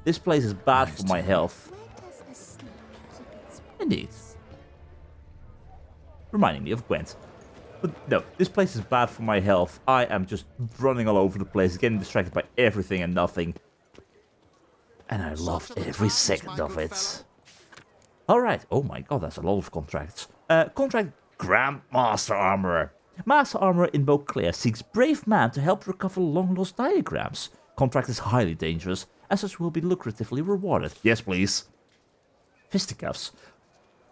This place is bad for my health. Indeed. Reminding me of Gwent. But no, this place is bad for my health. I am just running all over the place, getting distracted by everything and nothing. And I love every second of it. Alright, oh my god, that's a lot of contracts. Contract Grandmaster Armorer. Master Armorer in BaW seeks brave man to help recover long-lost diagrams. Contract is highly dangerous, as such will be lucratively rewarded. Yes, please. Fisticuffs.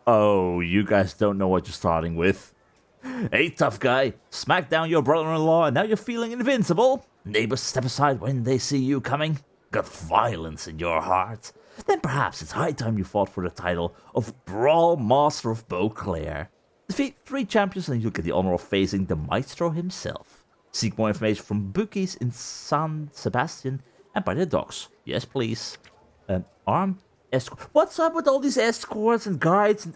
Oh, you guys don't know what you're starting with. Hey, tough guy. Smack down your brother-in-law and now you're feeling invincible. Neighbors step aside when they see you coming. Got violence in your heart. Then perhaps it's high time you fought for the title of Brawl Master of BaW. Defeat 3 champions and you'll get the honor of facing the Maestro himself. Seek more information from bookies in San Sebastian and by the docks. Yes, please. An armed escort. What's up with all these escorts and guides and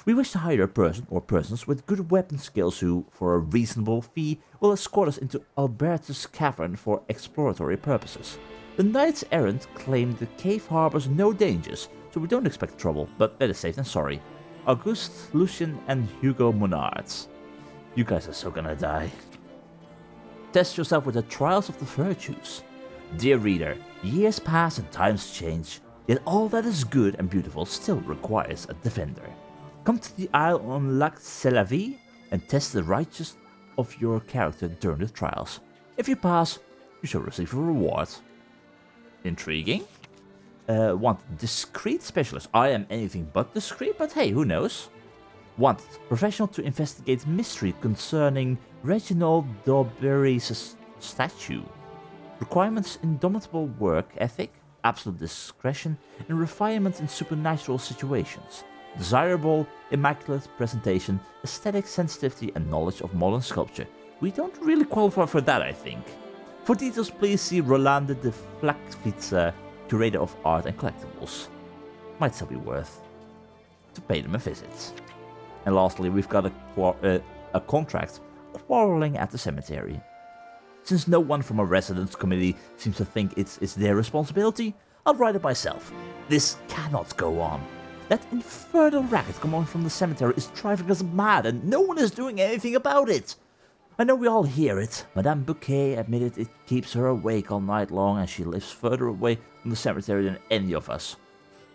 We wish to hire a person or persons with good weapon skills who, for a reasonable fee, will escort us into Albertus Cavern for exploratory purposes. The knights errant claim the cave harbors no dangers, so we don't expect trouble, but better safe than sorry. Auguste, Lucien, and Hugo Monards. You guys are so gonna die. Test yourself with the trials of the virtues. Dear reader, years pass and times change, yet all that is good and beautiful still requires a defender. Come to the Isle on Lac Celavie and test the righteousness of your character during the trials. If you pass, you shall receive a reward. Intriguing. Want discreet specialist. I am anything but discreet, but hey, who knows? Want professional to investigate mystery concerning Reginald Dauberry's statue. Requirements: indomitable work ethic, absolute discretion, and refinement in supernatural situations. Desirable, immaculate presentation, aesthetic sensitivity, and knowledge of modern sculpture. We don't really qualify for that, I think. For details, please see Rolande de Vlakvitsa, curator of art and collectibles. Might still be worth to pay them a visit. And lastly, we've got a contract quarreling at the cemetery. Since no one from a residence committee seems to think it's their responsibility, I'll write it myself. This cannot go on. That infernal racket coming on from the cemetery is driving us mad and no one is doing anything about it. I know we all hear it. Madame Bouquet admitted it keeps her awake all night long and she lives further away from the cemetery than any of us.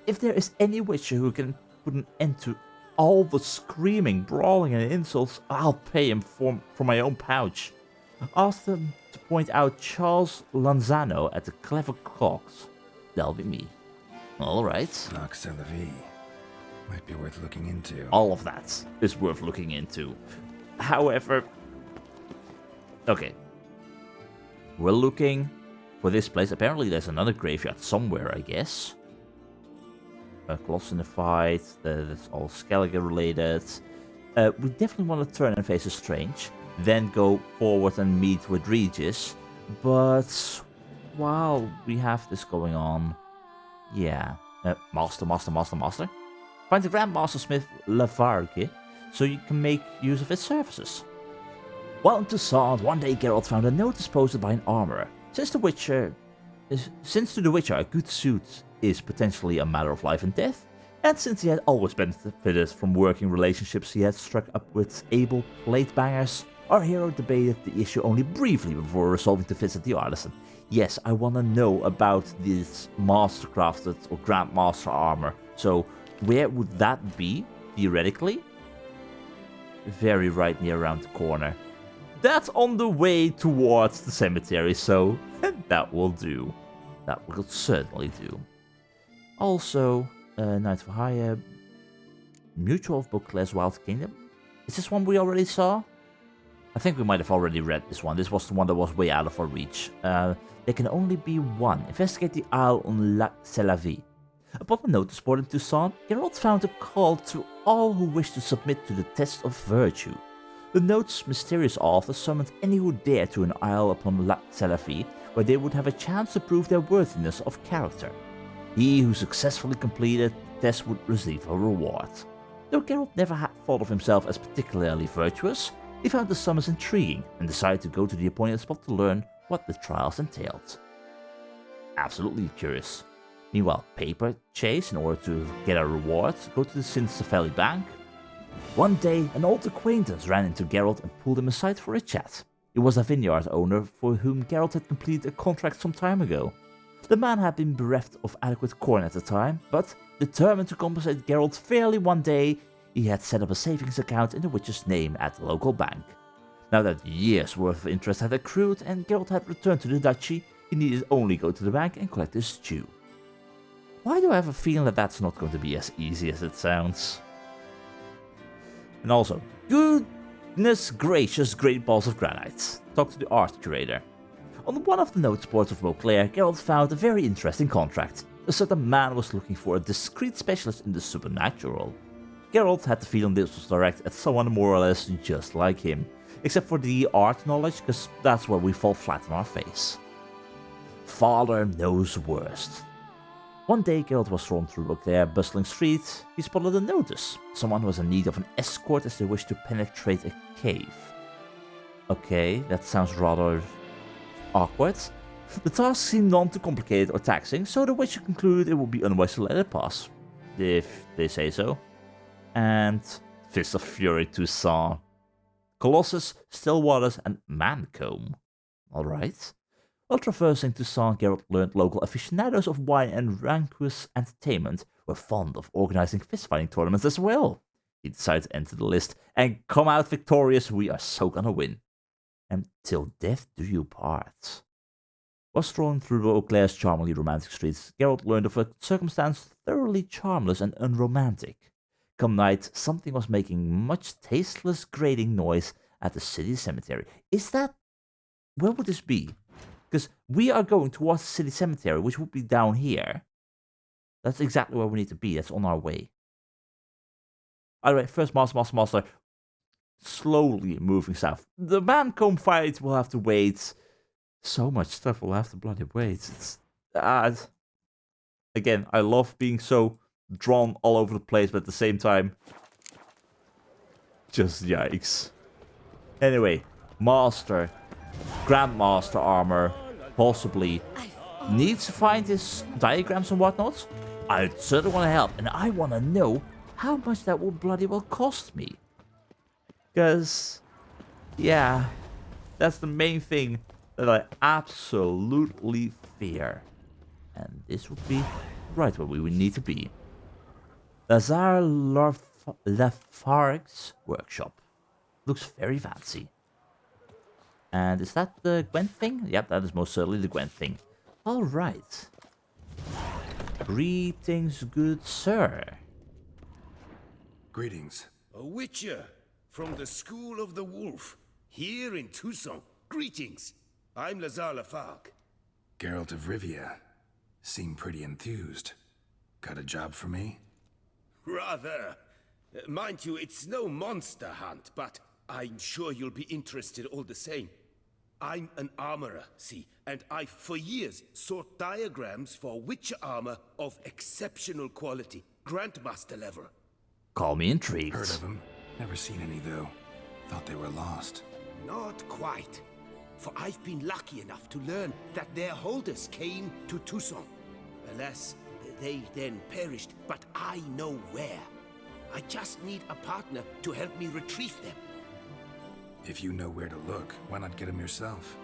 If there is any witcher who can put an end to all the screaming, brawling and insults, I'll pay him from my own pouch. Ask them to point out Charles Lanzano at the clever clocks. That'll be me. Alright. Lac Celavie. Might be worth looking into. All of that is worth looking into. However... Okay. We're looking for this place. Apparently there's another graveyard somewhere, I guess. Coloss in the fight. That's all Skellige related. We definitely want to turn and face a strange. Then go forward and meet with Regis. But while we have this going on... Yeah. Master. Find the Grandmaster Smith Lavargue so you can make use of his services. While in Toussaint, one day Geralt found a notice posted by an armorer. Since to the Witcher a good suit is potentially a matter of life and death, and since he had always benefited from working relationships he had struck up with able plate bangers, our hero debated the issue only briefly before resolving to visit the artisan. Yes, I want to know about this mastercrafted or Grandmaster armor, so where would that be, theoretically? Very right near around the corner. That's on the way towards the cemetery, so that will do. That will certainly do. Also, Knight for Hire, Mutual of BaW's Wild Kingdom. Is this one we already saw? I think we might have already read this one. This was the one that was way out of our reach. There can only be one. Investigate the Isle on Lac Celavie. Upon a notice board in Toussaint, Geralt found a call to all who wish to submit to the test of virtue. The note's mysterious author summoned any who dared to an isle upon Lac Celavie, where they would have a chance to prove their worthiness of character. He who successfully completed the test would receive a reward. Though Geralt never had thought of himself as particularly virtuous, he found the summons intriguing and decided to go to the appointed spot to learn what the trials entailed. absolutely curious. Meanwhile, paper chase in order to get a reward. Go to the Vindsvept bank. One day, an old acquaintance ran into Geralt and pulled him aside for a chat. It was a vineyard owner for whom Geralt had completed a contract some time ago. The man had been bereft of adequate corn at the time, but determined to compensate Geralt fairly one day, he had set up a savings account in the witch's name at the local bank. Now that years' worth of interest had accrued and Geralt had returned to the duchy, he needed only go to the bank and collect his due. Why do I have a feeling that that's not going to be as easy as it sounds? And also, goodness gracious, great balls of granite. Talk to the art curator. On one of the notes boards of Beauclair, Geralt found a very interesting contract. A certain man was looking for a discreet specialist in the supernatural. Geralt had the feeling this was directed at someone more or less just like him, except for the art knowledge, because that's where we fall flat on our face. Father knows worst. One day Geralt was strolling through Beauclair bustling street. He spotted a notice. Someone was in need of an escort as they wished to penetrate a cave. Okay, that sounds rather awkward. The task seemed none too complicated or taxing, so the witch concluded it would be unwise to let it pass, if they say so. And Fist of Fury Toussaint, Colossus, Still Waters, and Mancomb. Alright. While traversing Toussaint, Geralt learned local aficionados of wine and raucous entertainment were fond of organizing fistfighting tournaments as well. He decided to enter the list and come out victorious. We are so gonna win. And till death do you part. While strolling through Beauclair's charmingly romantic streets, Geralt learned of a circumstance thoroughly charmless and unromantic. Come night, something was making much tasteless grating noise at the city cemetery. Is that... where would this be? Because we are going towards the city cemetery, which would be down here. That's exactly where we need to be. That's on our way. Alright, first master. Slowly moving south. The Mancomb fight will have to wait. So much stuff will have to bloody wait. It's... again, I love being so drawn all over the place, but at the same time... just yikes. Anyway, Master... Grandmaster armor, possibly, needs to find his diagrams and whatnot. I certainly want to help, and I want to know how much that will bloody well cost me. Because, yeah, that's the main thing that I absolutely fear. And this would be right where we would need to be. Lazare Lafargue's workshop. Looks very fancy. And is that the Gwent thing? Yep, that is most certainly the Gwent thing. Alright. Greetings, good sir. Greetings. A witcher from the School of the Wolf, here in Toussaint. Greetings. I'm Lazare Lafargue. Geralt of Rivia. Seem pretty enthused. Got a job for me? Rather. Mind you, it's no monster hunt, but I'm sure you'll be interested all the same. I'm an armorer, see, and I've for years sought diagrams for witcher armor of exceptional quality, Grandmaster level. Call me intrigued. Heard of them. Never seen any, though. Thought they were lost. Not quite. For I've been lucky enough to learn that their holders came to Toussaint. Alas, they then perished, but I know where. I just need a partner to help me retrieve them. If you know where to look, why not get them yourself?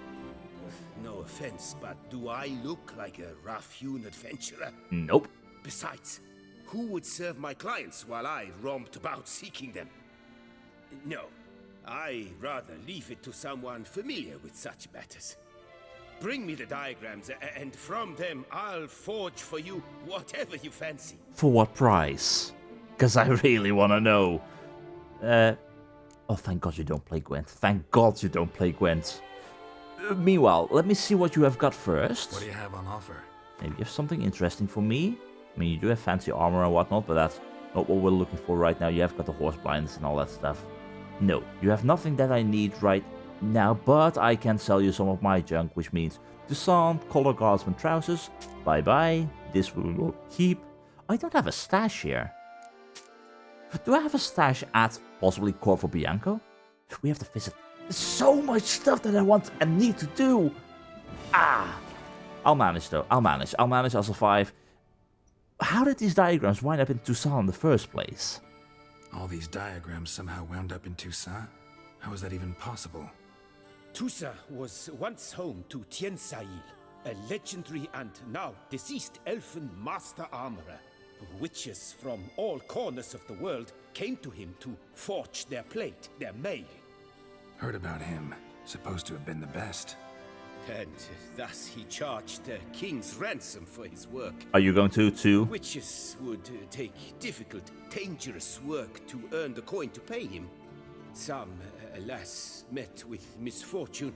No offense, but do I look like a rough-hewn adventurer? Nope. Besides, who would serve my clients while I romped about seeking them? No, I rather leave it to someone familiar with such matters. Bring me the diagrams, and from them I'll forge for you whatever you fancy. For what price? Because I really want to know. Oh, thank God you don't play Gwent. Thank God you don't play Gwent. Meanwhile, let me see what you have got first. What do you have on offer? Maybe you have something interesting for me. I mean, you do have fancy armor and whatnot, but that's not what we're looking for right now. You have got the horse blinds and all that stuff. No, you have nothing that I need right now, but I can sell you some of my junk, which means Toussaint, collar guardsman trousers. Bye-bye. This we will keep. I don't have a stash here. Do I have a stash at possibly Corvo Bianco? We have to visit. There's so much stuff that I want and need to do. I'll manage, though. I'll manage. I'll survive. How did these diagrams wind up in Toussaint in the first place? All these diagrams somehow wound up in Toussaint? How is that even possible? Toussaint was once home to Tiensail, a legendary and now deceased elfin master armorer. Witches from all corners of the world came to him to forge their plate, their mail. Heard about him. Supposed to have been the best. And thus he charged the king's ransom for his work. Are you going to, too? Witches would take difficult, dangerous work to earn the coin to pay him. Some, alas, met with misfortune,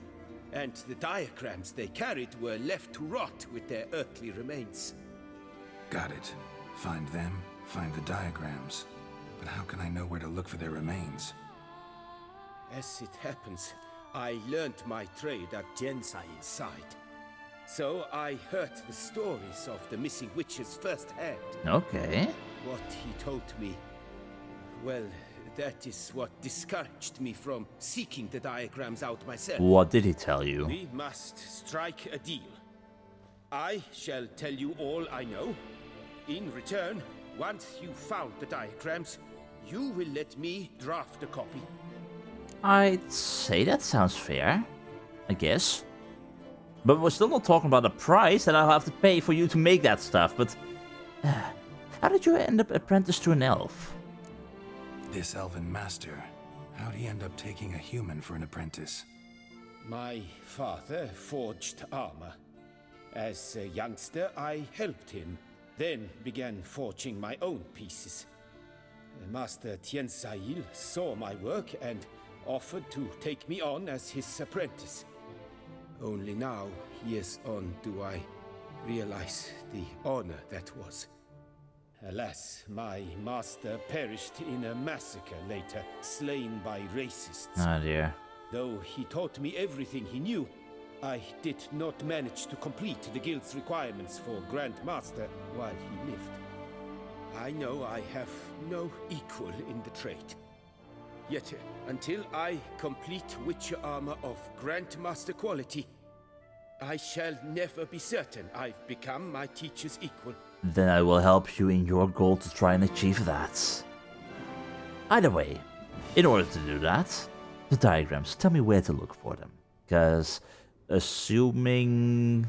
and the diagrams they carried were left to rot with their earthly remains. Got it. Find them, find the diagrams. But how can I know where to look for their remains? As it happens, I learned my trade at Jensail's side. So I heard the stories of the missing witches firsthand. Okay. What he told me, well, that is what discouraged me from seeking the diagrams out myself. What did he tell you? We must strike a deal. I shall tell you all I know. In return, once you found the diagrams, you will let me draft a copy. I'd say that sounds fair, I guess. But we're still not talking about the price that I'll have to pay for you to make that stuff, but... how did you end up apprenticed to an elf? This elven master, how'd he end up taking a human for an apprentice? My father forged armor. As a youngster, I helped him, then began forging my own pieces. Master Tiensail saw my work and offered to take me on as his apprentice. Only now, years on, do I realize the honor that was. Alas, my master perished in a massacre later, slain by racists. Oh dear. Though he taught me everything he knew, I did not manage to complete the guild's requirements for Grand Master while he lived. I know I have no equal in the trade. Yet, until I complete Witcher armor of Grandmaster quality, I shall never be certain I've become my teacher's equal. Then I will help you in your goal to try and achieve that. Either way, in order to do that, the diagrams, tell me where to look for them. Because, assuming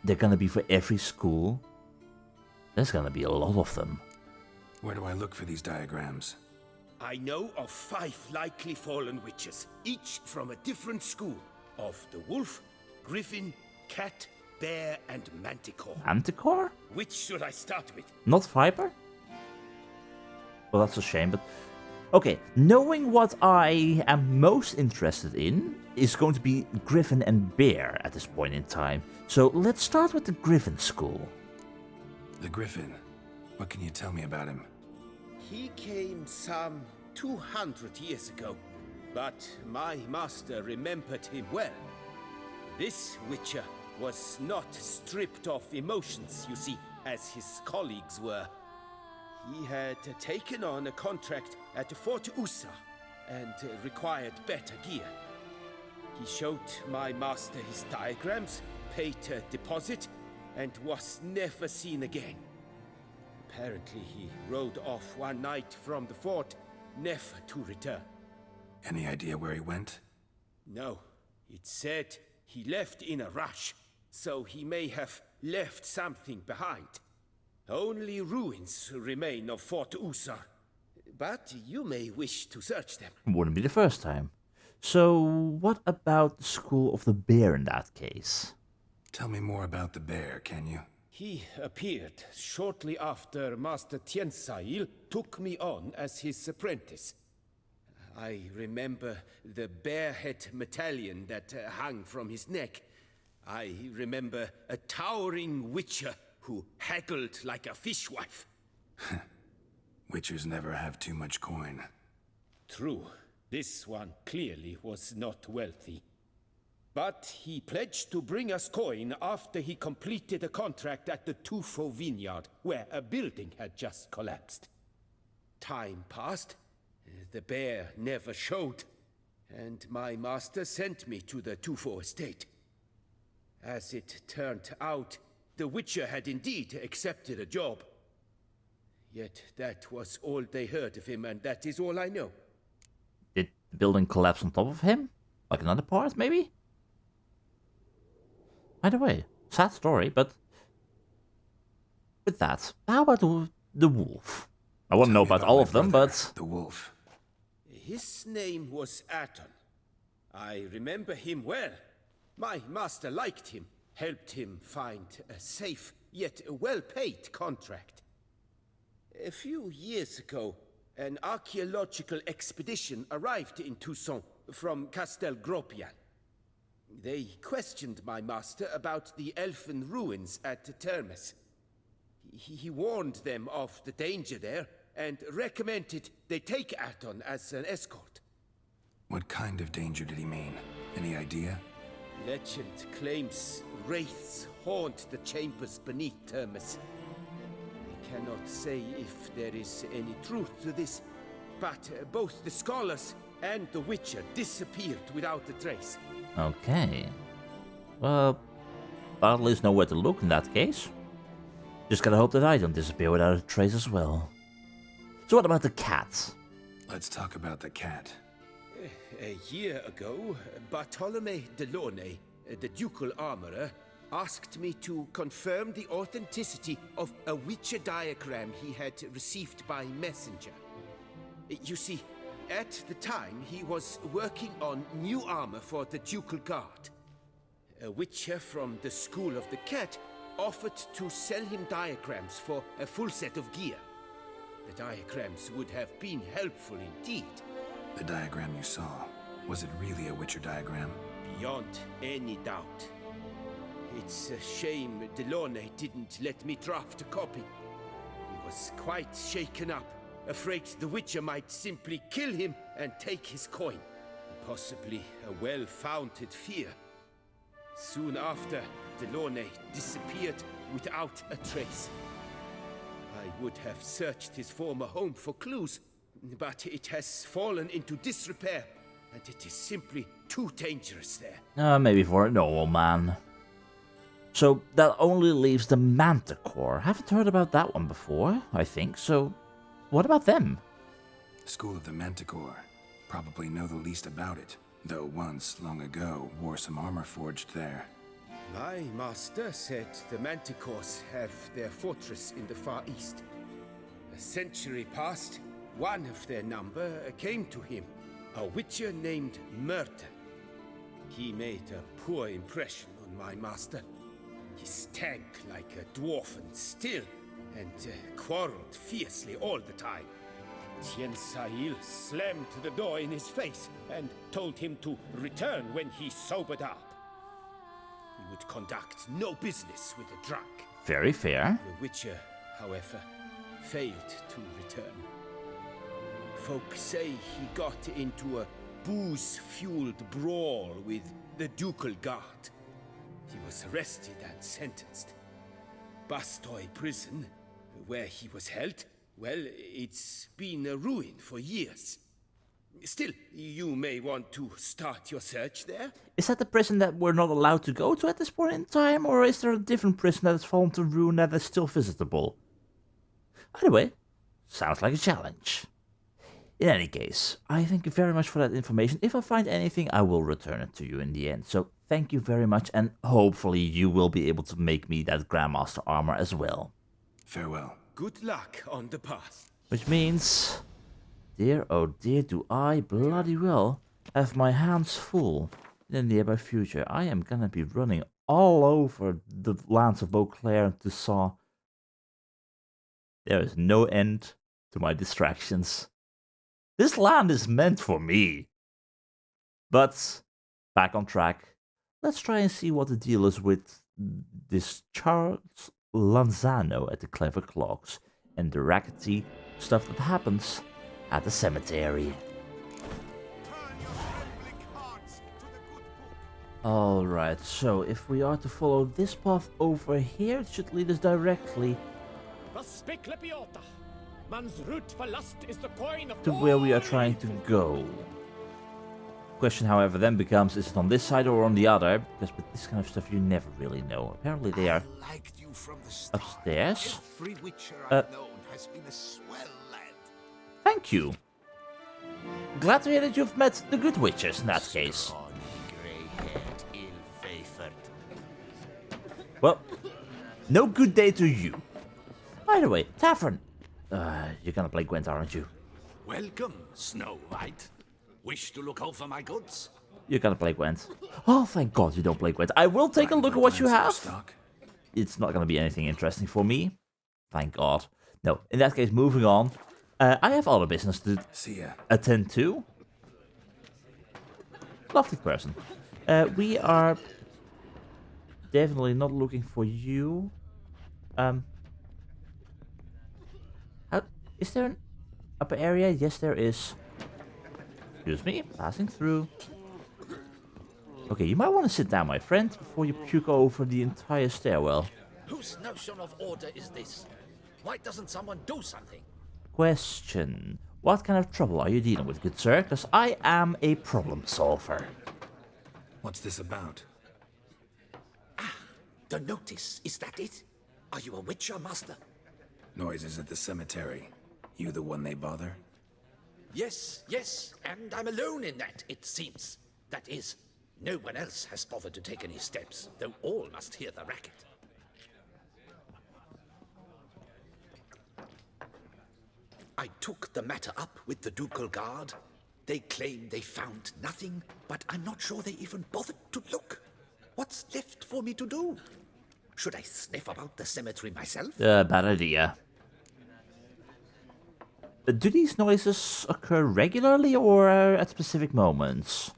they're gonna be for every school, there's gonna be a lot of them. Where do I look for these diagrams? I know of 5 likely fallen witches, each from a different school of the wolf, griffin, cat, bear, and manticore. Manticore? Which should I start with? Not Viper? Well, that's a shame, but... Okay, knowing what I am most interested in is going to be Griffin and Bear at this point in time. So let's start with the Griffin school. The Griffin. What can you tell me about him? He came some 200 years ago, but my master remembered him well. This Witcher was not stripped of emotions, you see, as his colleagues were. He had taken on a contract at Fort Usa and required better gear. He showed my master his diagrams, paid a deposit, and was never seen again. Apparently, he rode off one night from the fort, never to return. Any idea where he went? No, it said he left in a rush, so he may have left something behind. Only ruins remain of Fort Usa, but you may wish to search them. Wouldn't be the first time. So, what about the School of the Bear in that case? Tell me more about the bear, can you? He appeared shortly after Master Tiensail took me on as his apprentice. I remember the bear-head medallion that hung from his neck. I remember a towering witcher who haggled like a fishwife. Witchers never have too much coin. True, this one clearly was not wealthy. But he pledged to bring us coin after he completed a contract at the Tufo vineyard, where a building had just collapsed. Time passed, the bear never showed, and my master sent me to the Tufo estate. As it turned out, the Witcher had indeed accepted a job. Yet that was all they heard of him, and that is all I know. Did the building collapse on top of him? Like another part, maybe? Either way, sad story, but with that, how about the wolf? I won't know about all of them, but... The wolf. His name was Aton. I remember him well. My master liked him, helped him find a safe, yet well-paid contract. A few years ago, an archaeological expedition arrived in Toussaint from Castel Gropian. They questioned my master about the elfin ruins at Termes. He warned them of the danger there and recommended they take Aton as an escort. What kind of danger did he mean? Any idea? Legend claims wraiths haunt the chambers beneath Termes. I cannot say if there is any truth to this, but both the scholars and the Witcher disappeared without a trace. Okay. Well, I'll at least know where to look in that case. Just gotta hope that I don't disappear without a trace as well. So what about the cat? Let's talk about the cat. A year ago, Bartolome Delaunay, the ducal armorer, asked me to confirm the authenticity of a Witcher diagram he had received by messenger. You see, at the time he was working on new armor for the ducal guard. A Witcher from the School of the Cat offered to sell him diagrams for a full set of gear. The diagrams would have been helpful indeed. The diagram you saw, was it really a Witcher diagram? Beyond any doubt. It's a shame Delaunay didn't let me draft a copy. He was quite shaken up, afraid the Witcher might simply kill him and take his coin. Possibly a well-founded fear. Soon after, Delaunay disappeared without a trace. I would have searched his former home for clues, but it has fallen into disrepair, and it is simply too dangerous there. Maybe for a normal man. So that only leaves the Manticore. Haven't heard about that one before, I think, so what about them? School of the Manticore. Probably know the least about it, though once, long ago, wore some armor forged there. My master said the Manticores have their fortress in the Far East. A century past, one of their number came to him, a Witcher named Merton. He made a poor impression on my master. He stank like a dwarfen still, and quarreled fiercely all the time. Sahil slammed the door in his face and told him to return when he sobered up. He would conduct no business with a drunk. Very fair. The Witcher, however, failed to return. Folk say he got into a booze-fueled brawl with the ducal guard. He was arrested and sentenced. Bastoy prison, where he was held, well, it's been a ruin for years. Still, you may want to start your search there. Is that the prison that we're not allowed to go to at this point in time, or is there a different prison that has fallen to ruin that is still visitable? Either way, sounds like a challenge. In any case, I thank you very much for that information. If I find anything, I will return it to you in the end. So thank you very much, and hopefully you will be able to make me that Grandmaster armor as well. Farewell. Good luck on the path. Which means, dear oh dear, do I bloody well have my hands full in the nearby future. I am gonna be running all over the lands of Beauclair and Toussaint. There is no end to my distractions. This land is meant for me. But, back on track, let's try and see what the deal is with this Charles Lanzano at the Clever Clocks and the rackety stuff that happens at the cemetery. Alright, so if we are to follow this path over here, it should lead us directly to where we are trying to go. Question, however, then becomes, is it on this side or on the other? Because with this kind of stuff, you never really know. Apparently, they are Liked you from the start. upstairs. Every witcher I've known has been a swell lad. Thank you. Glad to hear that you've met the good witches in that case. Scrawny, grey-haired, ill-favored. Well, no good day to you. By the way, Tavern. You're gonna play Gwent, aren't you? Welcome, Snow White. Wish to look over my goods? You're gonna play Gwent. Oh, thank God you don't play Gwent. I will take a look at what you have. Stock? It's not gonna be anything interesting for me. Thank God. No, in that case, moving on. I have other business to See ya. attend to. Lovely person. We are definitely not looking for you. Is there an upper area? Yes, there is. Excuse me, passing through. Okay, you might want to sit down, my friend, before you puke over the entire stairwell. Whose notion of order is this? Why doesn't someone do something? Question. What kind of trouble are you dealing with, good sir? Because I am a problem solver. What's this about? The notice, is that it? Are you a witcher, master? Noises at the cemetery. You the one they bother? Yes, and I'm alone in that, it seems. That is, no one else has bothered to take any steps, though all must hear the racket. I took the matter up with the ducal guard. They claim they found nothing, but I'm not sure they even bothered to look. What's left for me to do? Should I sniff about the cemetery myself? Bad idea. Do these noises occur regularly or at specific moments?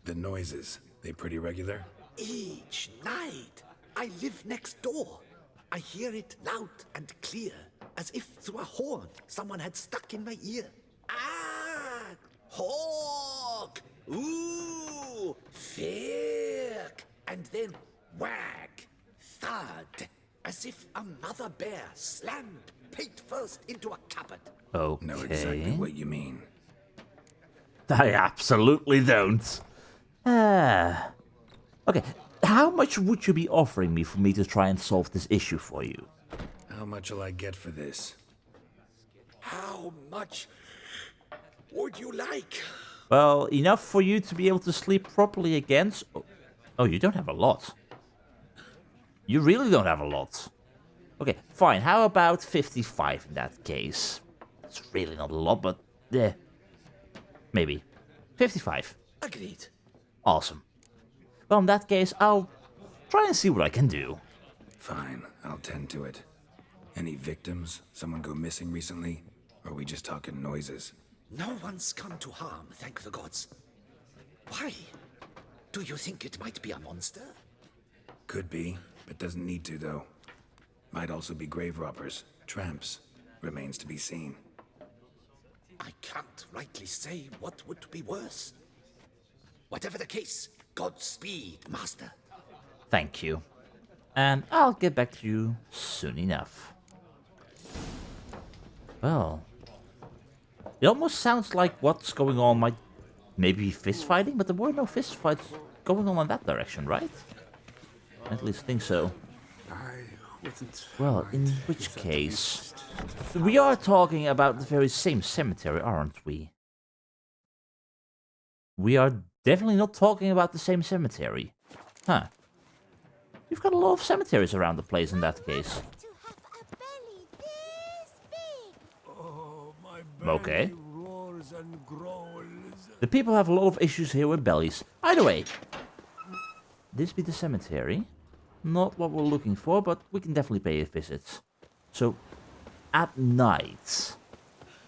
The noises, they pretty regular? Each night. I live next door. I hear it loud and clear, as if through a horn someone had stuck in my ear. Ah! Hawk! Ooh! Firk! And then whack! Thud! As if a mother bear slammed pate first into a cupboard. Okay. Know exactly what you mean. I absolutely don't. Okay, how much would you be offering me for me to try and solve this issue for you? How much will I get for this? How much would you like? Well, enough for you to be able to sleep properly again. Oh, you don't have a lot. You really don't have a lot. Okay, fine. How about 55 in that case? It's really not a lot, but maybe. 55. Agreed. Awesome. Well, in that case, I'll try and see what I can do. Fine, I'll tend to it. Any victims? Someone go missing recently? Or are we just talking noises? No one's come to harm, thank the gods. Why? Do you think it might be a monster? Could be, but doesn't need to, though. Might also be grave robbers, tramps. Remains to be seen. I can't rightly say what would be worse. Whatever the case, Godspeed, master. Thank you. And I'll get back to you soon enough. Well, it almost sounds like what's going on might maybe be fist fighting, but there were no fist fights going on in that direction, right? At least think so. Well, in which case, we are talking about the very same cemetery, aren't we? We are definitely not talking about the same cemetery. Huh. You've got a lot of cemeteries around the place in that case. To have a belly this big. Oh, my Okay. belly roars and growls. The people have a lot of issues here with bellies. Either way, this be the cemetery. Not what we're looking for, but we can definitely pay a visit. So, at night,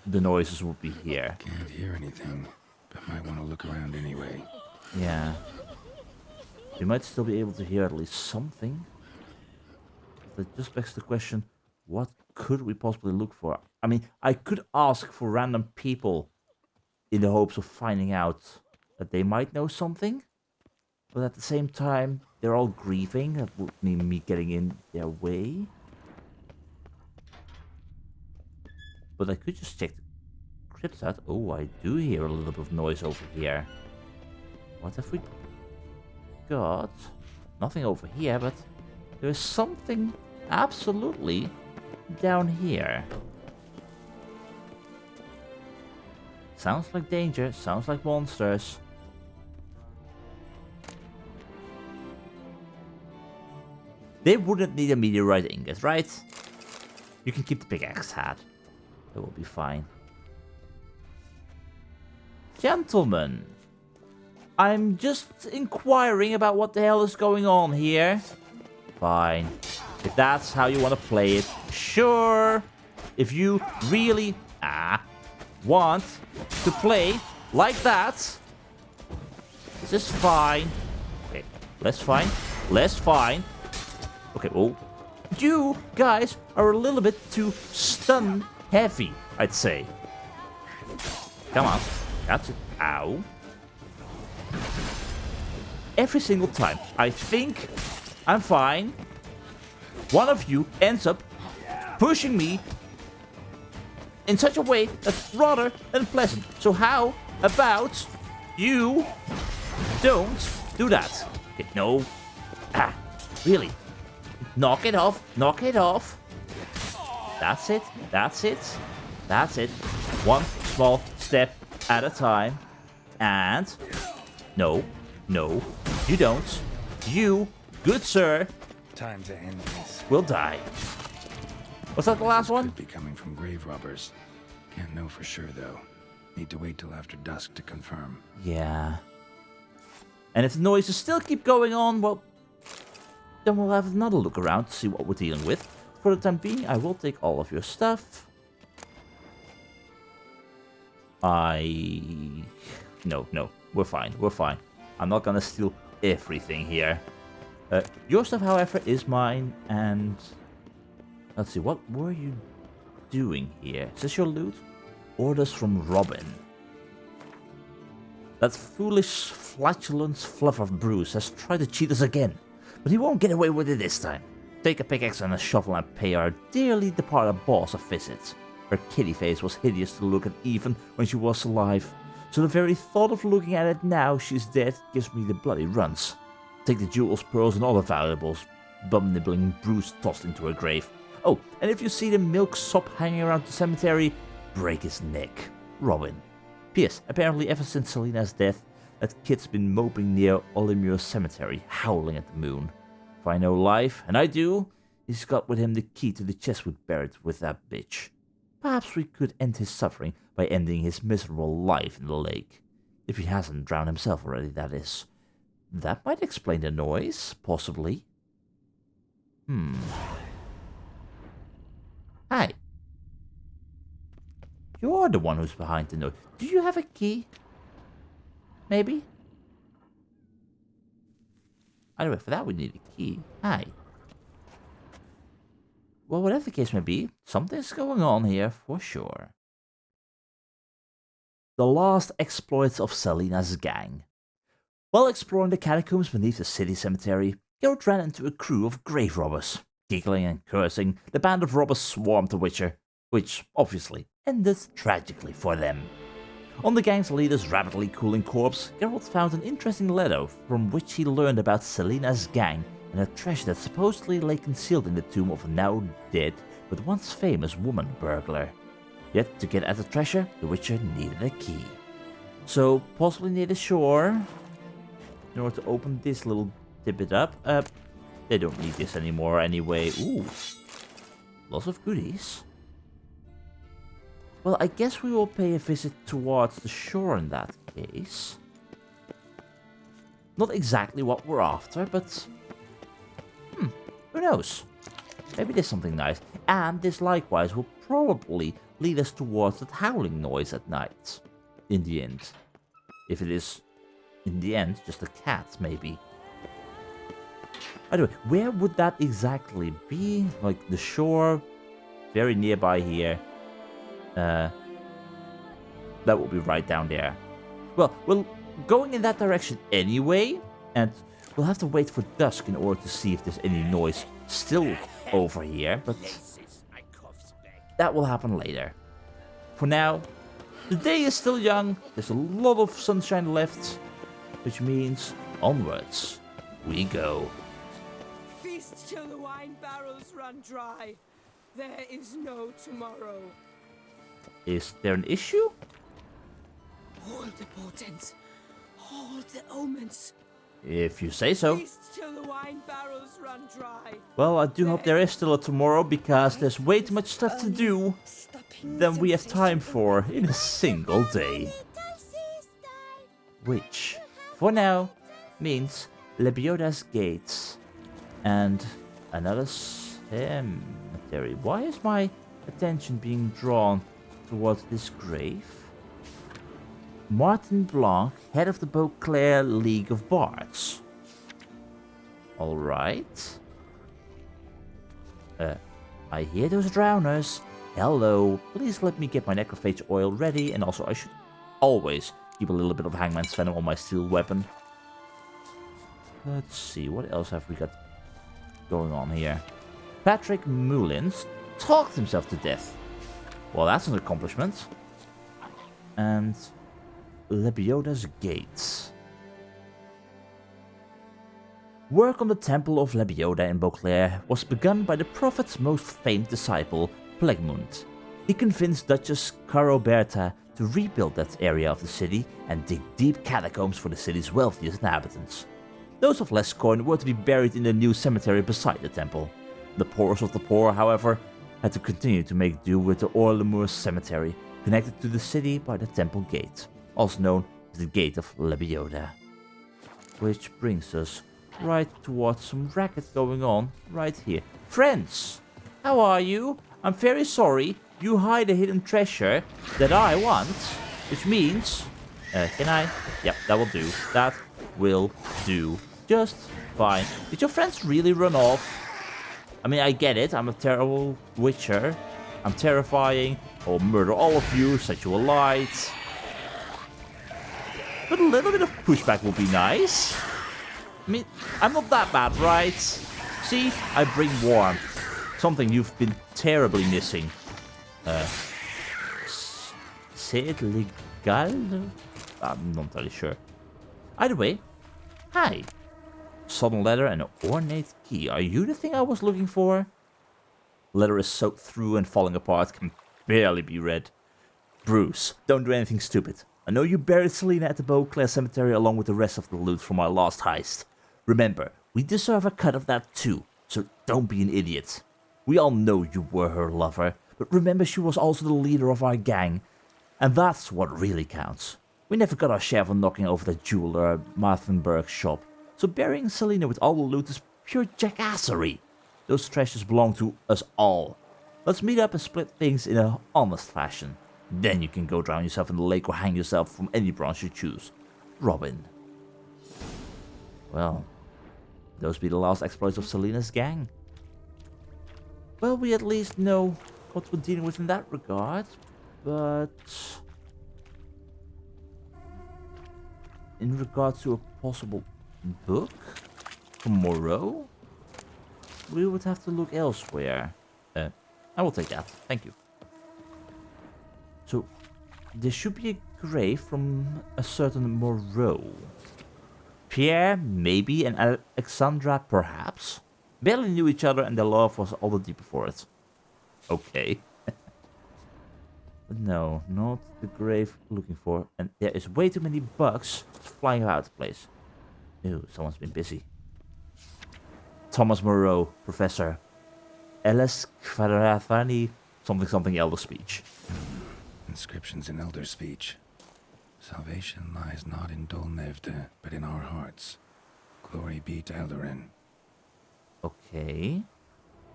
the noises will be here. Can't hear anything, but might want to look around anyway. Yeah. You might still be able to hear at least something. That just begs the question, what could we possibly look for? I mean, I could ask for random people in the hopes of finding out that they might know something. But at the same time, they're all grieving. That would mean me getting in their way. But I could just check the crypt out. Oh, I do hear a little bit of noise over here. What have we got? Nothing over here, but there's something absolutely down here. Sounds like danger, sounds like monsters. They wouldn't need a meteorite ingot, right? You can keep the pickaxe hat. That will be fine. Gentlemen, I'm just inquiring about what the hell is going on here. Fine. If that's how you want to play it, sure. If you really want to play like that, this is fine. Okay, less fine. Less fine. Okay, well, you guys are a little bit too stun heavy, I'd say. Come on. That's it. Ow. Every single time I think I'm fine, one of you ends up pushing me in such a way that's rather unpleasant. So how about you don't do that? Okay, no. Really? Knock it off. Knock it off. That's it. That's it. That's it. One small step at a time. And no, no, you don't. You, good sir, Time to end this. will die. Was that the last one? Could be coming from grave robbers. Can't know for sure though. Need to wait till after dusk to confirm. Yeah. And if the noises still keep going on, well, then we'll have another look around to see what we're dealing with. For the time being, I will take all of your stuff. No, we're fine, we're fine. I'm not gonna steal everything here. Your stuff, however, is mine, and... Let's see, what were you doing here? Is this your loot? Orders from Robin. That foolish, flatulent fluff of Bruce has tried to cheat us again, but he won't get away with it this time. Take a pickaxe and a shovel and pay our dearly departed boss a visit. Her kitty face was hideous to look at even when she was alive, so the very thought of looking at it now she's dead gives me the bloody runs. Take the jewels, pearls and other valuables, bum-nibbling Bruce tossed into her grave. Oh, and if you see the milk sop hanging around the cemetery, break his neck. Robin. P.S. Apparently ever since Selina's death, that kid's been moping near Olimur Cemetery, howling at the moon. If I know life, and I do, he's got with him the key to the chest we buried with that bitch. Perhaps we could end his suffering by ending his miserable life in the lake. If he hasn't drowned himself already, that is. That might explain the noise, possibly. Hi. You're the one who's behind the noise. Do you have a key? Maybe? Anyway, for that we need a key. Hi. Well, whatever the case may be, something's going on here for sure. The last exploits of Selina's gang. While exploring the catacombs beneath the city cemetery, Geralt ran into a crew of grave robbers. Giggling and cursing, the band of robbers swarmed the Witcher, which, obviously, ended tragically for them. On the gang's leader's rapidly cooling corpse, Geralt found an interesting letter from which he learned about Selina's gang and a treasure that supposedly lay concealed in the tomb of a now dead but once famous woman burglar. Yet, to get at the treasure, the Witcher needed a key. So, possibly near the shore, in order to open this little tidbit up. They don't need this anymore anyway. Ooh, lots of goodies. Well, I guess we will pay a visit towards the shore in that case. Not exactly what we're after, but... who knows? Maybe there's something nice. And this likewise will probably lead us towards that howling noise at night. In the end. If it is, in the end, just a cat, maybe. Anyway, where would that exactly be? Like the shore? Very nearby here. That will be right down there. Well, we're going in that direction anyway, and we'll have to wait for dusk in order to see if there's any noise still over here, but that will happen later. For now, the day is still young, there's a lot of sunshine left, which means onwards we go. Feast till the wine barrels run dry. There is no tomorrow. Is there an issue? All the portents, all the omens. If you say so. Feast till the wine barrels run dry. Well, I do hope there is still a tomorrow, because there's way too much stuff to do than we have time for in a single day. Which, for now, means Lebioda's gates and another cemetery. Why is my attention being drawn towards this grave? Martin Blanc, head of the Beauclair League of Bards. Alright. I hear those drowners. Hello. Please let me get my necrophage oil ready, and also I should always keep a little bit of hangman's venom on my steel weapon. Let's see, what else have we got going on here? Patrick Mullins talked himself to death. Well, that's an accomplishment. And Lebioda's gates. Work on the Temple of Lebioda in Beauclair was begun by the prophet's most famed disciple, Plegmund. He convinced Duchess Caroberta to rebuild that area of the city and dig deep catacombs for the city's wealthiest inhabitants. Those of less coin were to be buried in the new cemetery beside the temple. The poorest of the poor, however, had to continue to make do with the Orlemour Cemetery, connected to the city by the temple gate, also known as the Gate of Lebioda. Which brings us right towards some racket going on right here. Friends, how are you? I'm very sorry, you hide a hidden treasure that I want, which means... can I? Yep, that will do. That will do just fine. Did your friends really run off? I mean, I get it, I'm a terrible witcher. I'm terrifying. I'll murder all of you, set you alight. But a little bit of pushback would be nice. I mean, I'm not that bad, right? See, I bring warmth. Something you've been terribly missing. C'est legal? I'm not entirely sure. Either way, hi. Sodden leather and an ornate key. Are you the thing I was looking for? Leather is soaked through and falling apart, can barely be read. Bruce, don't do anything stupid. I know you buried Selena at the Beauclair Cemetery along with the rest of the loot from our last heist. Remember, we deserve a cut of that too, so don't be an idiot. We all know you were her lover, but remember she was also the leader of our gang, and that's what really counts. We never got our share for knocking over the jeweler at Marthenberg's shop, so burying Selena with all the loot is pure jackassery. Those treasures belong to us all. Let's meet up and split things in an honest fashion. Then you can go drown yourself in the lake or hang yourself from any branch you choose. Robin. Well, those be the last exploits of Selena's gang. Well, we at least know what we're dealing with in that regard, but... in regard to a possible book from Moreau, we would have to look elsewhere. I will take that, thank you. So, there should be a grave from a certain Moreau. Pierre, maybe, and Alexandra, perhaps. Barely knew each other and their love was all the deeper for it. Okay. But no, not the grave we're looking for. And there is way too many bugs flying about the place. Ew, someone's been busy. Thomas Moreau, Professor. Ellis Kvadrathani, something Elder speech. Inscriptions in Elder speech. Salvation lies not in Dolnevde, but in our hearts. Glory be to Eldarin. Okay.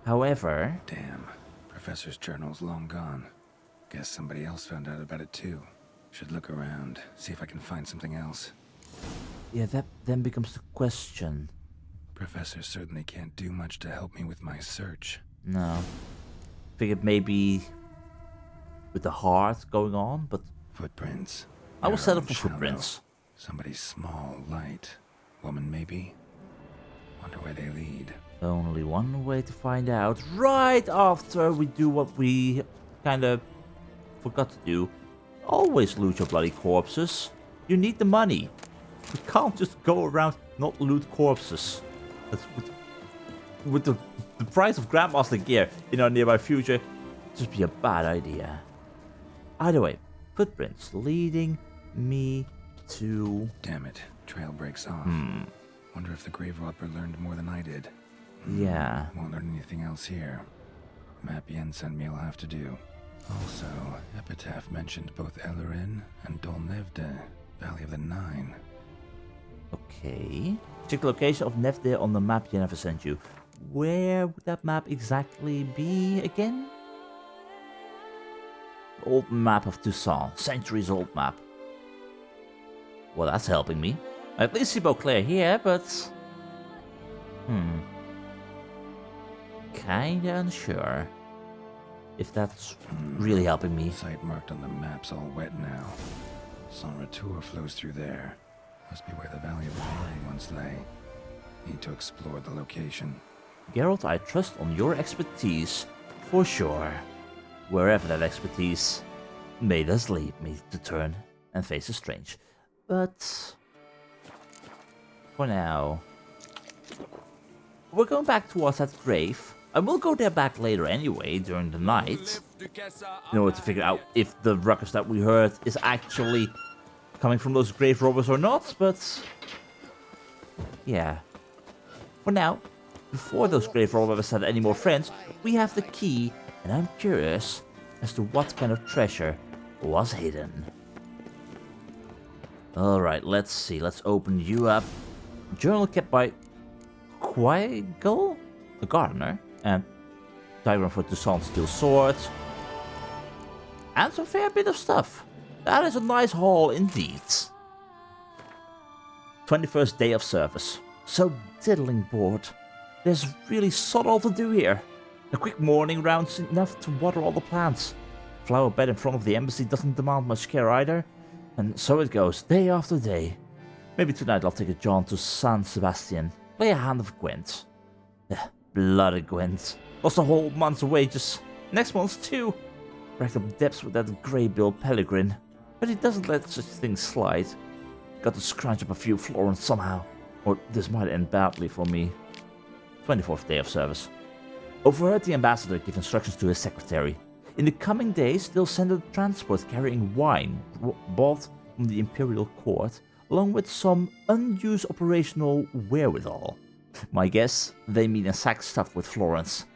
However... Damn. Professor's journal's long gone. Guess somebody else found out about it too. Should look around, see if I can find something else. Yeah, that then becomes the question. Professor certainly can't do much to help me with my search. No. Figured maybe with the heart going on, but... Footprints. I will settle for Narrow and footprints. Somebody small, light. Woman, maybe? Wonder where they lead. Only one way to find out. Right after we do what we kind of forgot to do. Always loot your bloody corpses. You need the money. We can't just go around not loot corpses. That's with the price of Grandmaster gear in our nearby future, just be a bad idea. Either way, footprints leading me to... Damn it. Trail breaks off. Wonder if the grave robber learned more than I did. Yeah. Won't learn anything else here. Map Yen sent me will have to do. Also, Epitaph mentioned both Ellerin and Dolnevde, Valley of the Nine. Okay. Check the location of Nevde on the map Yennefer sent you. Where would that map exactly be again? Old map of Toussaint. Centuries old map. Well, that's helping me. I at least see Beauclair here, but... Kinda unsure if that's really helping me. Site marked on the map's all wet now. Saint Retour flows through there. Must be where the Valley of the Nine once lay. Need to explore the location. Geralt, I trust on your expertise, for sure. Wherever that expertise may thus lead me to turn and face the strange. But... for now... we're going back towards that grave. I will go there back later anyway, during the night. In order to figure out if the ruckus that we heard is actually coming from those grave robbers or not, but... yeah. For now, before those grave robbers had any more friends, we have the key, and I'm curious as to what kind of treasure was hidden. Alright, let's see. Let's open you up. Journal kept by Quiggle, the gardener, and diagram for Toussaint's steel swords. And some fair bit of stuff. That is a nice haul indeed. 21st day of service. So diddling bored. There's really sod all to do here. A quick morning round's enough to water all the plants. Flower bed in front of the embassy doesn't demand much care either. And so it goes, day after day. Maybe tonight I'll take a jaunt to San Sebastian. Play a hand of Gwent. Bloody Gwent. Lost a whole month's wages. Next month's too. Racked up debts with that grey-billed Pellegrin. But he doesn't let such things slide. Got to scrounge up a few florins somehow. Or this might end badly for me. 24th day of service. Overheard the ambassador give instructions to his secretary. In the coming days, they'll send a transport carrying wine bought from the imperial court, along with some unused operational wherewithal. My guess, they mean a sack stuffed with florins.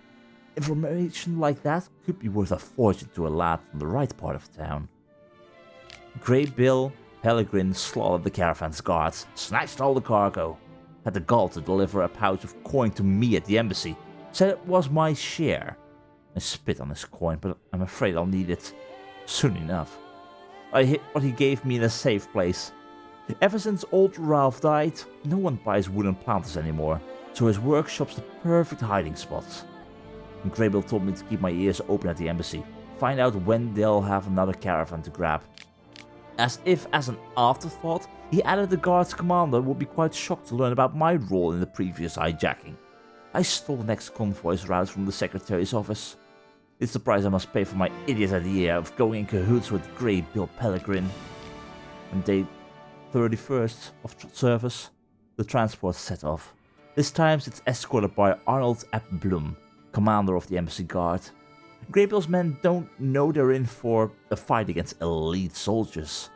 Information like that could be worth a fortune to a lad from the right part of town. Grey Bill Pellegrin slaughtered the caravan's guards, snatched all the cargo, had the gall to deliver a pouch of coin to me at the embassy, said it was my share. I spit on his coin, but I'm afraid I'll need it soon enough. I hid what he gave me in a safe place. Ever since old Ralph died, no one buys wooden planters anymore, so his workshop's the perfect hiding spot. And Greybill told me to keep my ears open at the embassy, find out when they'll have another caravan to grab. As if as an afterthought, he added the guard's commander would be quite shocked to learn about my role in the previous hijacking. I stole the next convoy's route from the secretary's office. It's the price I must pay for my idiot idea of going in cahoots with Greybill Pellegrin. On day 31st of service, the transport set off. This time it's escorted by Arnold Ap Blum, commander of the embassy guard. Greybill's men don't know they're in for a fight against elite soldiers.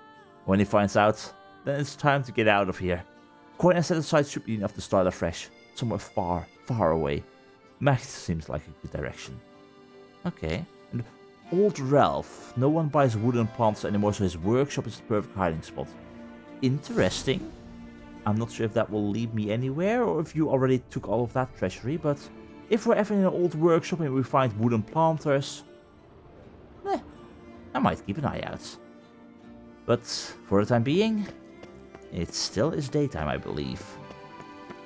When he finds out, then it's time to get out of here. Coin I set aside should be enough to start afresh, somewhere far, far away. Max seems like a good direction. Okay, and old Ralph. No one buys wooden plants anymore, so his workshop is the perfect hiding spot. Interesting. I'm not sure if that will lead me anywhere, or if you already took all of that treasury, but if we're ever in an old workshop and we find wooden planters, I might keep an eye out. But for the time being, it still is daytime, I believe.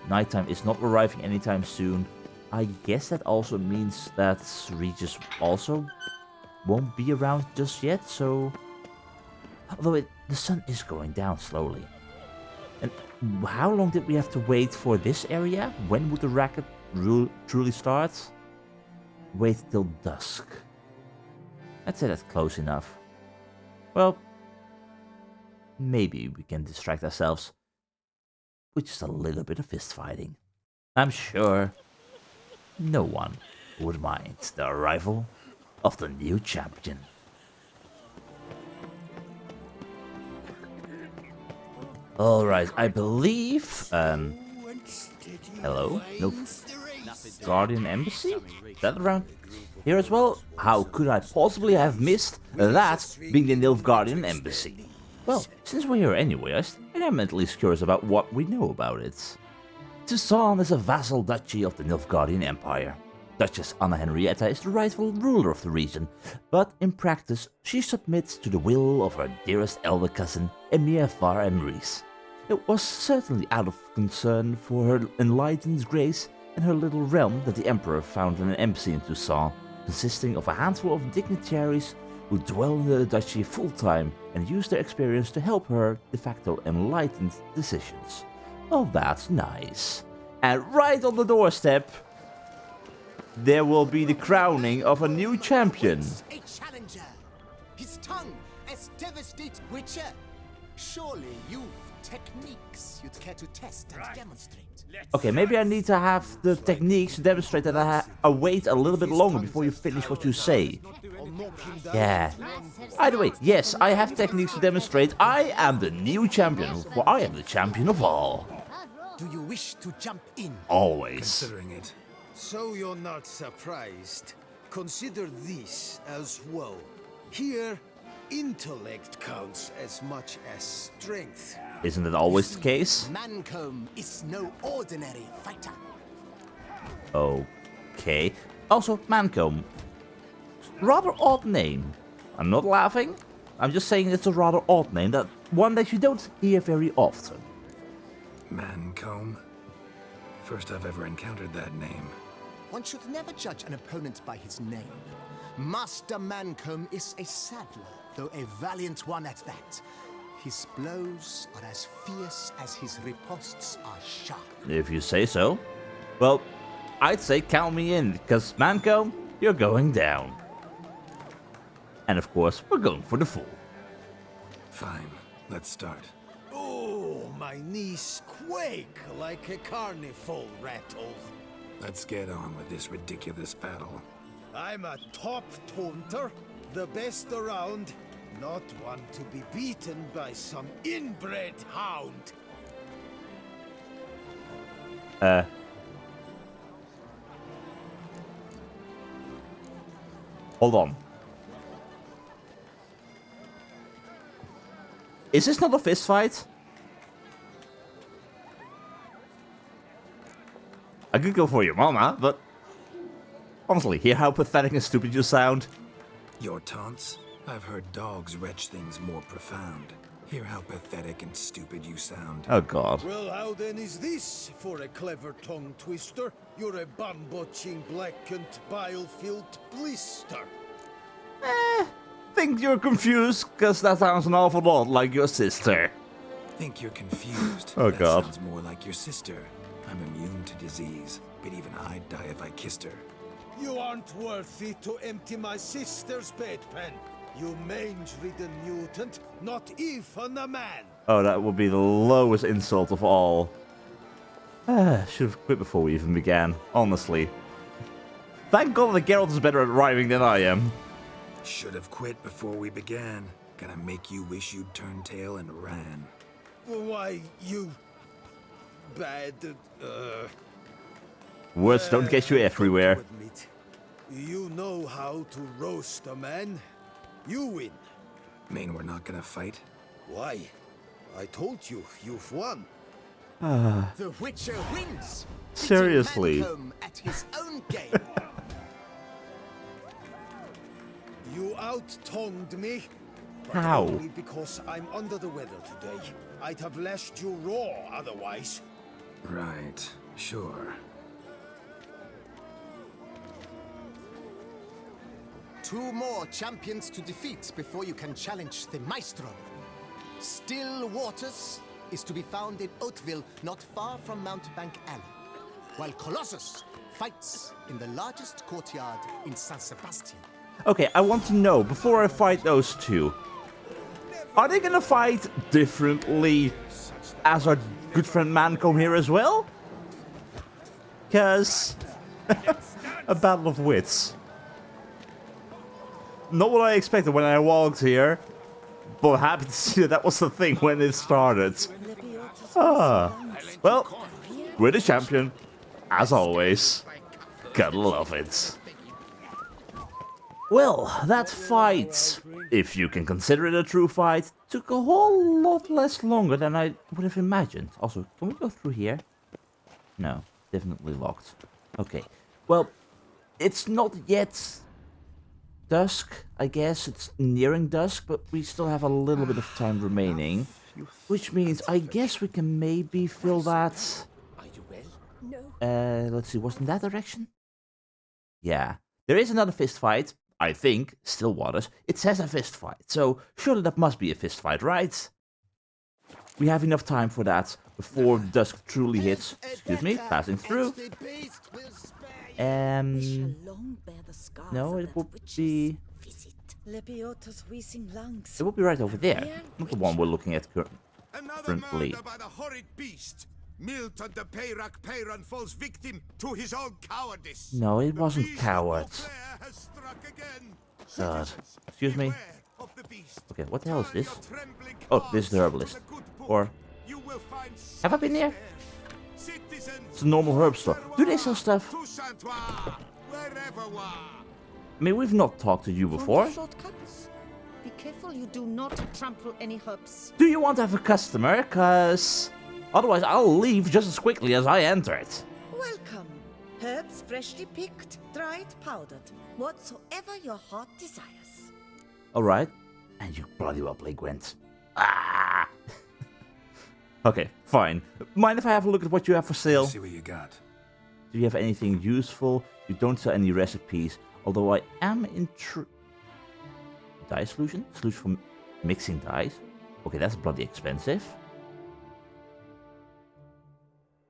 Nighttime is not arriving anytime soon. I guess that also means that Regis also won't be around just yet, so... Although the sun is going down slowly. And how long did we have to wait for this area? When would the racket truly start? Wait till dusk. I'd say that's close enough. Well, maybe we can distract ourselves with just a little bit of fist fighting. I'm sure no one would mind the arrival of the new champion. Alright, I believe... hello? No Guardian Embassy? Is that around here as well? How could I possibly have missed that being the Nilfgaardian Embassy? Well, since we're here anyway, I am at least curious about what we know about it. Toussaint is a vassal duchy of the Nilfgaardian Empire. Duchess Anna Henrietta is the rightful ruler of the region, but in practice she submits to the will of her dearest elder cousin, Emir Far Emrys. It was certainly out of concern for her enlightened grace and her little realm that the Emperor founded an embassy in Toussaint, consisting of a handful of dignitaries who dwell in the duchy full-time and use their experience to help her de facto enlightened decisions. Well, that's nice. And right on the doorstep, there will be the crowning of a new champion. A challenger. His tongue as devastated witcher. Surely you've techniques you'd care to test and demonstrate. Okay, maybe I need to have the techniques to demonstrate that I wait a little bit longer before you finish what you say. Yeah. Either way, yes, I have techniques to demonstrate. I am the new champion. Well, I am the champion of all. Do you wish to jump in? Always. Considering it. So you're not surprised. Consider this as well. Here, intellect counts as much as strength. Isn't it always the case? Mancomb is no ordinary fighter. Okay. Also, Mancomb. Rather odd name. I'm not laughing. I'm just saying it's a rather odd name. That one that you don't hear very often. Mancomb? First I've ever encountered that name. One should never judge an opponent by his name. Master Mancomb is a saddler, though a valiant one at that. His blows are as fierce as his riposts are sharp. If you say so. Well, I'd say count me in, because Mancomb, you're going down. And of course, we're going for the full. Fine, let's start. Oh, my knees quake like a carnival rattle. Let's get on with this ridiculous battle. I'm a top taunter, the best around, not one to be beaten by some inbred hound. Hold on. Is this not a fist fight? I could go for your mama, but honestly, hear how pathetic and stupid you sound. Your taunts? I've heard dogs retch things more profound. Hear how pathetic and stupid you sound. Oh god. Well, how then is this for a clever tongue twister? You're a bum-butching, blackened, bile-filled blister. Think you're confused, because that sounds an awful lot like your sister. Think you're confused? Oh, that God. Sounds more like your sister. I'm immune to disease, but even I'd die if I kissed her. You aren't worthy to empty my sister's bedpan. You mange-ridden mutant, not even a man. Oh, that would be the lowest insult of all. Should have quit before we even began, honestly. Thank God that Geralt is better at rhyming than I am. Should have quit before we began. Gonna make you wish you'd turned tail and ran. Why, you... bad... Words don't get you everywhere. to admit, you know how to roast a man. You win. Mean we're not gonna fight? Why? I told you, you've won. The Witcher wins. Seriously. Beating Mancomb at his own game. You out-tongued me. But How? only because I'm under the weather today. I'd have lashed you raw otherwise. Right, sure. Two more champions to defeat before you can challenge the Maestro. Still Waters is to be found in Oatville, not far from Mountebank Alley, while Colossus fights in the largest courtyard in San Sebastian. Okay, I want to know, before I fight those two, are they gonna fight differently as our good friend Mancomb here as well? Because a battle of wits. Not what I expected when I walked here, but happy to see that was the thing when it started. Ah, well, we're the champion, as always. Gotta love it. Well, that fight, if you can consider it a true fight, took a whole lot less longer than I would have imagined. Also, can we go through here? No, definitely locked. Okay, well, it's not yet dusk, I guess. It's nearing dusk, but we still have a little bit of time remaining. Which means I guess we can maybe fill that... Are you well? let's see, was in that direction? Yeah. There is another fist fight. I think, still waters. It says a fist fight, so surely that must be a fist fight, right? We have enough time for that before dusk truly hits. Excuse me, passing through. No, it would be... It would be right over there, not the one we're looking at currently. By the horrid beast. Milton the Peyrak falls victim to his own cowardice. No, it wasn't coward. God. Excuse me. Okay, what the hell is this? Oh, this is the herbalist. Or... Have I been here? It's a normal herb store. Do they sell stuff? I mean, we've not talked to you before. Be careful you do not trample any herbs. Do you want to have a customer? Cause otherwise I'll leave just as quickly as I entered. Welcome. Herbs freshly picked, dried, powdered. Whatsoever your heart desires. Alright. And you bloody well play Gwent. Ah! Okay, fine. Mind if I have a look at what you have for sale? See what you got. Do you have anything useful? You don't sell any recipes. Although I am dye solution? Solution for mixing dyes? Okay, that's bloody expensive.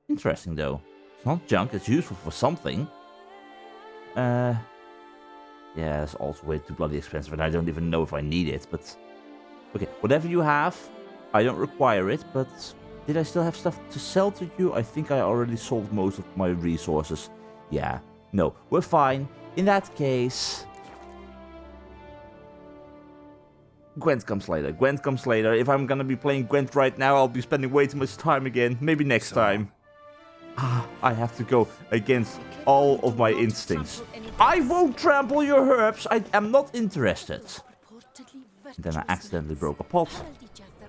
Interesting though. It's not junk, it's useful for something. Yeah, that's also way too bloody expensive and I don't even know if I need it, but... Okay, whatever you have, I don't require it, but... Did I still have stuff to sell to you? I think I already sold most of my resources. Yeah, no, we're fine. In that case... Gwent comes later. Gwent comes later. If I'm gonna be playing Gwent right now, I'll be spending way too much time again. Maybe next time. I have to go against all of my instincts. I won't trample your herbs. I am not interested. And then I accidentally broke a pot.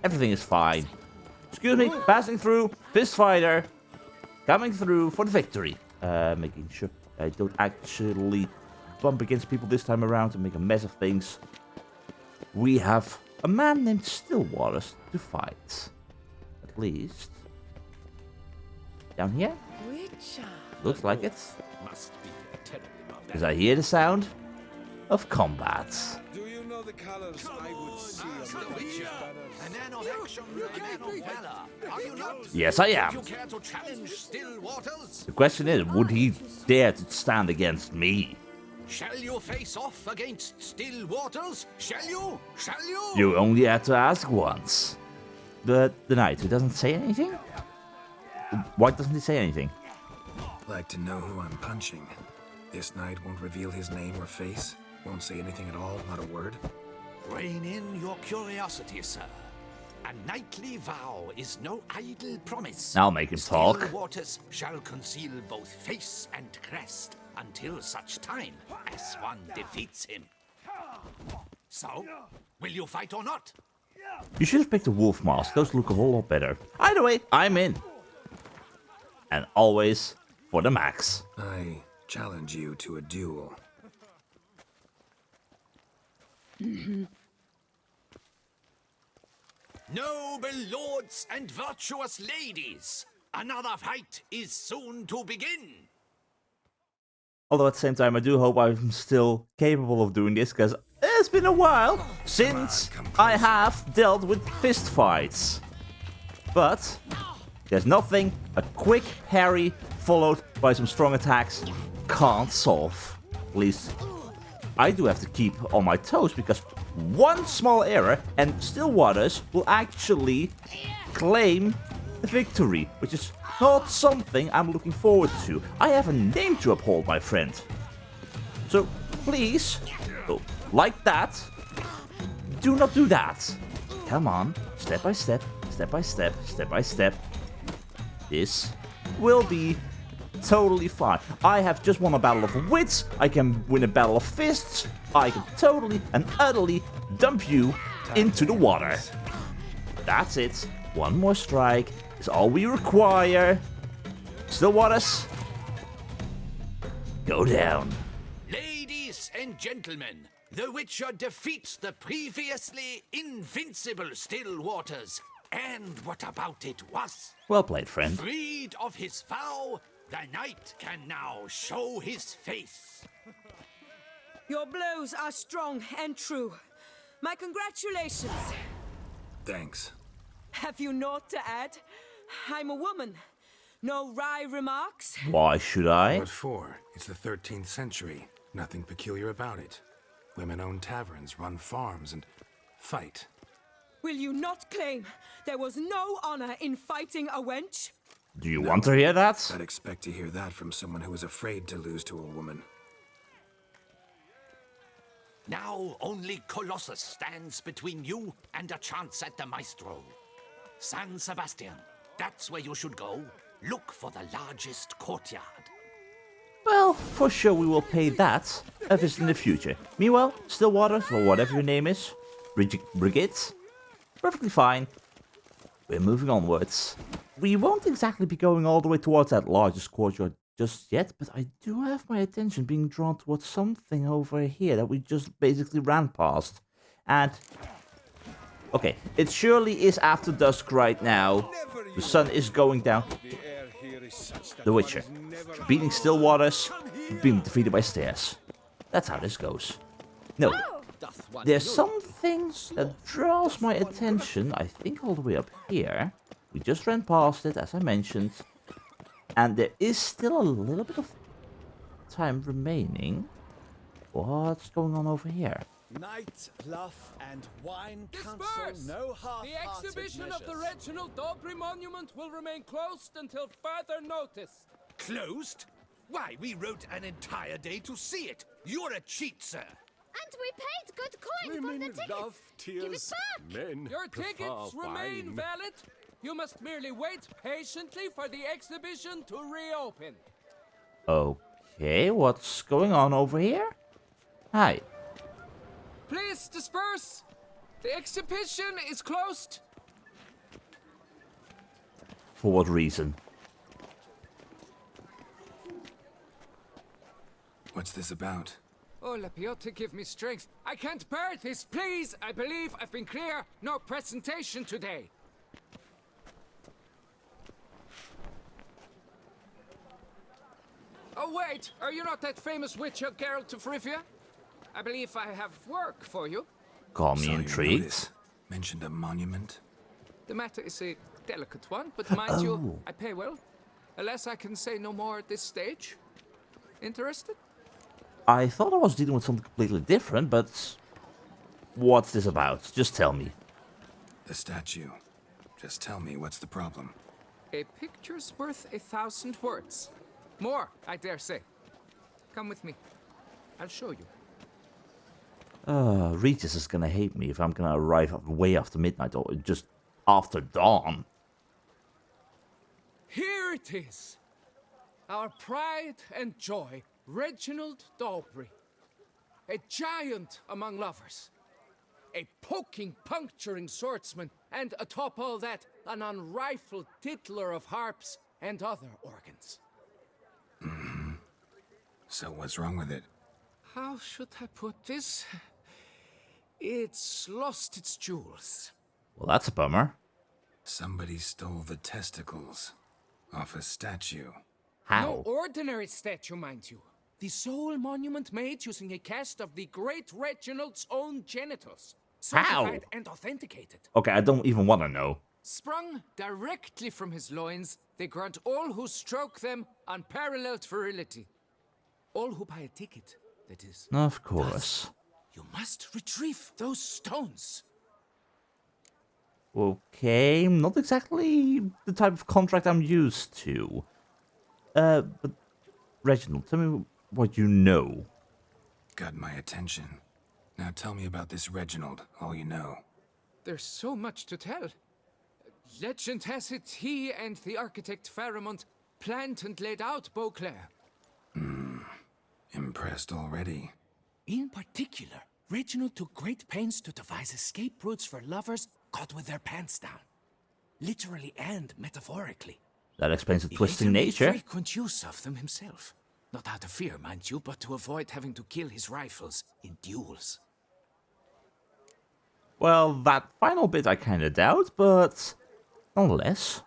Everything is fine. Excuse me, passing through. Fist fighter. Coming through for the victory. Making sure I don't actually bump against people this time around and make a mess of things. We have a man named Stillwater to fight. At least. Down here? Looks like it. Because I hear the sound of combat. Do you know the colors I would see? A man of action, a man of valor. Are you not? Yes, I am. Would you care to challenge Stillwaters? The question is, would he dare to stand against me? Shall you face off against Stillwaters? Shall you? Shall you? You only had to ask once. But the knight, who doesn't say anything? Why doesn't he say anything? Like to know who I'm punching. This knight won't reveal his name or face. Won't say anything at all, not a word. Rein in your curiosity, sir. A knightly vow is no idle promise. I'll make him talk. Stillwaters shall conceal both face and crest until such time as one defeats him. So, will you fight or not? You should have picked a wolf mask. Those look a whole lot better. Either way, I'm in. And always for the max. I challenge you to a duel. Noble lords and virtuous ladies, another fight is soon to begin. Although at the same time, I do hope I'm still capable of doing this, because it's been a while since I have dealt with fist fights. But there's nothing a quick parry followed by some strong attacks can't solve. At least I do have to keep on my toes, because one small error and Stillwaters will actually claim victory, which is not something I'm looking forward to. I have a name to uphold, my friend. So, please, like that, do not do that. Come on, step by step, step by step, step by step. This will be totally fine. I have just won a battle of wits. I can win a battle of fists. I can totally and utterly dump you into the water. That's it. One more strike is all we require. Still waters. Go down. Ladies and gentlemen, the Witcher defeats the previously invincible Still Waters. And what about it was? Well played, friend. Freed of his vow, the knight can now show his face. Your blows are strong and true. My congratulations. Thanks. Have you naught to add? I'm a woman. No wry remarks? Why should I? What for? It's the 13th century. Nothing peculiar about it. Women own taverns, run farms, and fight. Will you not claim there was no honor in fighting a wench? Do you want to hear that? I'd expect to hear that from someone who was afraid to lose to a woman. Now only Colossus stands between you and a chance at the Maestro. San Sebastian, that's where you should go. Look for the largest courtyard. Well, for sure we will pay that a visit in the future. Meanwhile, Stillwater, or whatever your name is, Brigitte, perfectly fine. We're moving onwards. We won't exactly be going all the way towards that largest courtyard just yet, but I do have my attention being drawn towards something over here that we just basically ran past. And, okay, it surely is after dusk right now. The sun is going down. The Witcher, beating still waters, being defeated by stairs. That's how this goes. No, there's something that draws my attention, I think all the way up here. We just ran past it, as I mentioned. And there is still a little bit of time remaining. What's going on over here? Night, bluff, and wine Disperse! counsel no The half-hearted exhibition of the measures. Reginald Dobry Monument will remain closed until further notice. Closed? Why, we wrote an entire day to see it. You're a cheat, sir. And we paid good coin for Women the tickets. love Give it tears, back. men Your prefer tickets remain wine. valid. You must merely wait patiently for the exhibition to reopen. Okay, what's going on over here? Hi. Please disperse. The exhibition is closed. For what reason? What's this about? Oh, Lapiote, give me strength. I can't bear this, please. I believe I've been clear. No presentation today. Oh, wait. Are you not that famous witcher, Geralt of Rivia? I believe I have work for you. Call me Saw your intrigued. notice. Mentioned a monument. The matter is a delicate one, but mind you, I pay well. Alas, I can say no more at this stage. Interested? I thought I was dealing with something completely different, but what's this about? Just tell me. The statue. Just tell me, what's the problem? A picture's worth 1,000 words. More, I dare say. Come with me. I'll show you. Regis is gonna hate me if I'm gonna arrive way after midnight or just after dawn. Here it is. Our pride and joy, Reginald Dobry. A giant among lovers. A poking, puncturing swordsman, and atop all that, an unrifled tittler of harps and other organs. So what's wrong with it? How should I put this? It's lost its jewels. Well, that's a bummer. Somebody stole the testicles off a statue. How? No ordinary statue, mind you. The sole monument made using a cast of the great Reginald's own genitals. Certified and authenticated. Okay, I don't even want to know. Sprung directly from his loins, they grant all who stroke them unparalleled virility. All who buy a ticket, that is. Of course. You must retrieve those stones. Okay, not exactly the type of contract I'm used to. But Reginald, tell me what you know. Got my attention. Now tell me about this Reginald, all you know. There's so much to tell. Legend has it he and the architect Faramond planned and laid out Beauclair. Impressed already. In particular, Reginald took great pains to devise escape routes for lovers caught with their pants down. Literally and metaphorically. That explains the He twisting later made nature. frequent use of them himself. Not out of fear, mind you, but to avoid having to kill his rivals in duels. Well, that final bit I kinda doubt, but nonetheless.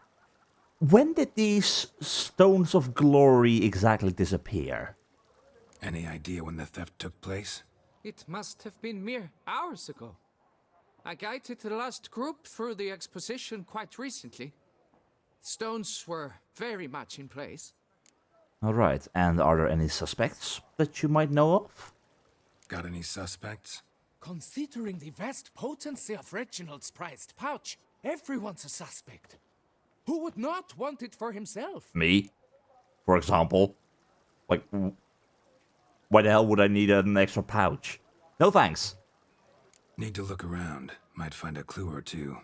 When did these Stones of Glory exactly disappear? Any idea when the theft took place? It must have been mere hours ago. I guided the last group through the exposition quite recently. Stones were very much in place. Alright, and are there any suspects that you might know of? Got any suspects? Considering the vast potency of Reginald's prized pouch, everyone's a suspect. Who would not want it for himself? Me, for example. Like, why the hell would I need an extra pouch? No thanks. Need to look around. Might find a clue or two.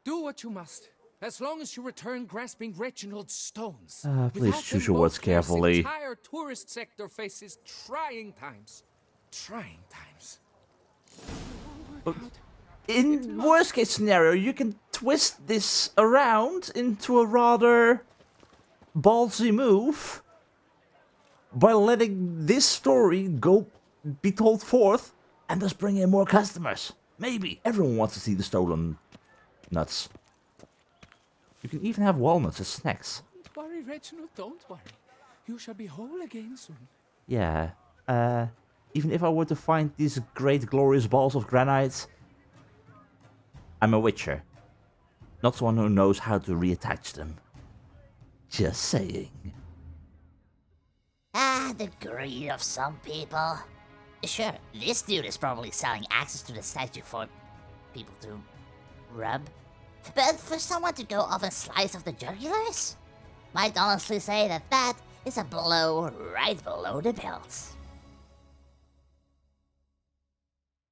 Do what you must, as long as you return grasping Reginald's stones. Please Without choose them, your words Beauclair's carefully. entire tourist sector faces trying times. Trying times. In worst case scenario, you can twist this around into a rather ballsy move by letting this story be told forth and thus bring in more customers. Maybe everyone wants to see the stolen nuts. You can even have walnuts as snacks. Don't worry, Reginald, don't worry. You shall be whole again soon. Yeah, even if I were to find these great glorious balls of granite, I'm a witcher, not someone who knows how to reattach them. Just saying. Ah, the greed of some people. Sure, this dude is probably selling access to the statue for people to rub. But for someone to go off and slice off the jugulars? Might honestly say that that is a blow right below the belt.